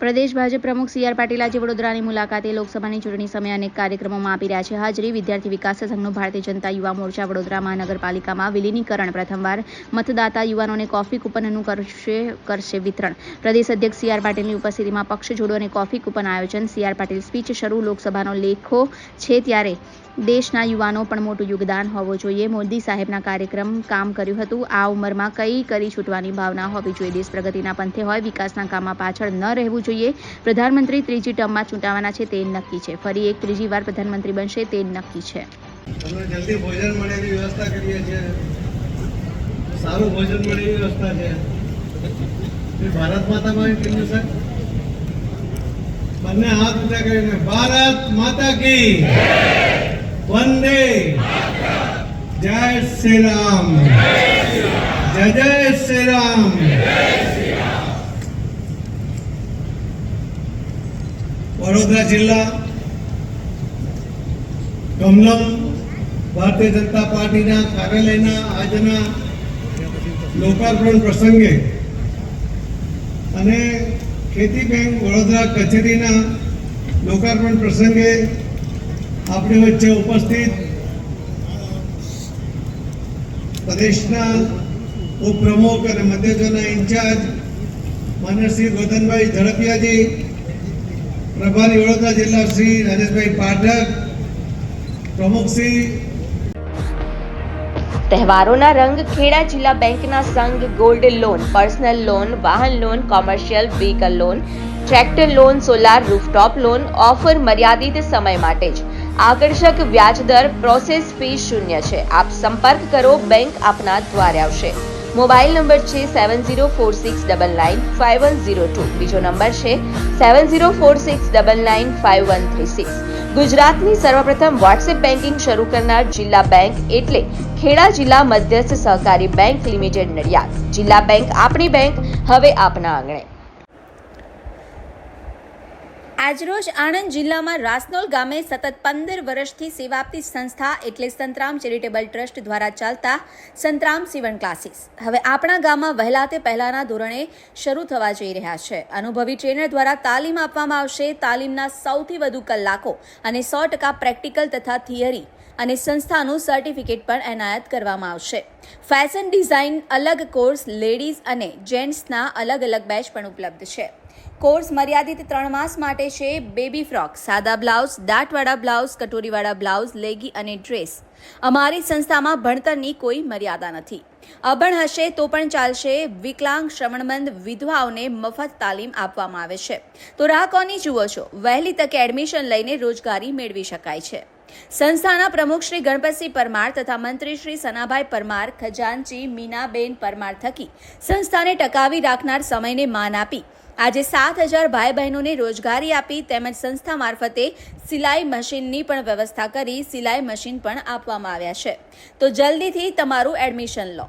પ્રદેશ ભાજપ પ્રમુખ સી.આર. પાટીલ આજે વડોદરાની મુલાકાતે લોકસભાની ચૂંટણી સમયે અનેક કાર્યક્રમોમાં આપી રહ્યા છે હાજરી. વિદ્યાર્થી વિકાસ સંઘનું ભારતીય જનતા યુવા મોરચા વડોદરા મહાનગરપાલિકામાં વિલીનીકરણ. પ્રથમવાર મતદાતા યુવાનોને કોફી કૂપનનું કરશે વિતરણ. પ્રદેશ અધ્યક્ષ સી.આર. પાટીલની ઉપસ્થિતિમાં પક્ષ જોડો અને કોફી કૂપન આયોજન. સી.આર. પાટીલ સ્પીચ શરૂ. લોકસભાનો લેખો છે ત્યારે દેશના યુવાનો પણ મોટું યોગદાન હોવું જોઈએ. મોદી સાહેબના કાર્યક્રમ કામ કર્યું હતું. આ ઉંમરમાં કઈ કરી છૂટવાની ભાવના હોવી જોઈએ. દેશ પ્રગતિના પંથે હોય, વિકાસના કામમાં પાછળ ન રહેવું જોઈએ. પ્રધાનમંત્રી ત્રીજી ટર્મમાં ચૂંટાવાના છે તે નક્કી છે. ફરી એક ત્રીજી વાર પ્રધાનમંત્રી બનશે તે નક્કી છે. તમને જલ્દી ભોજન મળે એવી વ્યવસ્થા કરીએ છીએ. સારું ભોજન મળે એવી વ્યવસ્થા છે. ભારત માતામાં કીધું સર બંને હાથ ઊંચા કરીને ભારત માતા કી વંદે જય શ્રી રામ, જય જય શ્રી રામ. વડોદરા જિલ્લા કમલમ ભારતીય જનતા પાર્ટીના કાર્યાલયના આજના લોકાર્પણ પ્રસંગે અને ખેતી બેંક વડોદરા કચેરીના લોકાર્પણ પ્રસંગે આપણી વચ્ચે ઉપસ્થિત પ્રદેશના ઉપપ્રમુખ અને મધ્ય ઝોનના ઇન્ચાર્જ માન્ય શ્રી ગોધનભાઈ ઝડપિયાજી, પ્રભારી વડોદરા જિલ્લા શ્રી રાજેશભાઈ પાઠક, પ્રમુખ શ્રી. તહેવારોના રંગ ખેડા જિલ્લા બેંકના સંઘ ગોલ્ડ લોન, પર્સનલ લોન, વાહન loan, commercial vehicle loan, tractor loan, solar rooftop loan offer મર્યાદિત સમય માટે જ. આકર્ષક વ્યાજ દર, પ્રોસેસ ફી શૂન્ય છે. આપ સંપર્ક કરો, બેંક આપના દ્વારે આવશે. મોબાઈલ નંબર છે 7046995102. બીજો નંબર છે 7046995136. ગુજરાતની સર્વપ્રથમ વોટ્સએપ બેન્કિંગ શરૂ કરનાર જિલ્લા બેંક એટલે ખેડા જિલ્લા મધ્યસ્થ સહકારી બેંક લિમિટેડ નડિયાદ. જિલ્લા બેંક આપણી બેંક, હવે આપના આંગણે. આજરોજ આણંદ જિલ્લામાં રાસનોલ ગામે સતત 15 વર્ષથી સેવા આપતી સંસ્થા એટલે સંતરામ ચેરિટેબલ ટ્રસ્ટ દ્વારા ચાલતા સંતરામ સીવણ ક્લાસીસ હવે આપણા ગામમાં વહેલા તે પહેલાના ધોરણે શરૂ થવા જઈ રહ્યા છે. અનુભવી ટ્રેનર દ્વારા તાલીમ આપવામાં આવશે. તાલીમના સૌથી વધુ કલાકો અને 100% પ્રેક્ટિકલ તથા થિયરી અને સંસ્થાનું સર્ટિફિકેટ પણ એનાયત કરવામાં આવશે. ફેશન ડિઝાઇન અલગ કોર્સ, લેડીઝ અને જેન્ટ્સના અલગ અલગ બેચ પણ ઉપલબ્ધ છે. કોર્સ મર્યાદિત 3 માસ માટે છે. બેબી ફ્રોક, સાદા બ્લાઉઝ, દાંતવાળા બ્લાઉઝ, કટોરીવાળા બ્લાઉઝ, લેગી અને ડ્રેસ. અમારી સંસ્થામાં ભણતરની કોઈ મર્યાદા નથી. અભણ હશે તો પણ ચાલશે. વિકલાંગ, શ્રવણમંદ, વિધવાઓને મફત તાલીમ આપવામાં આવે છે. તો રાહ કોની જુઓ છો? વહેલી તકે એડમિશન લઈને રોજગારી મેળવી શકાય છે. સંસ્થાના પ્રમુખ શ્રી ગણપતસિંહ પરમાર તથા મંત્રી શ્રી સનાભાઈ પરમાર, ખજાનચી મીનાબેન પરમાર થકી સંસ્થાને ટકાવી રાખનાર સમયને માન આપી આજે 7000 ભાઈ બહેનોને રોજગારી આપી તેમજ સંસ્થા મારફતે સિલાઈ મશીનની પણ વ્યવસ્થા કરી સિલાઈ મશીન પણ આપવામાં આવ્યા છે. તો જલ્દીથી તમારું એડમિશન લો.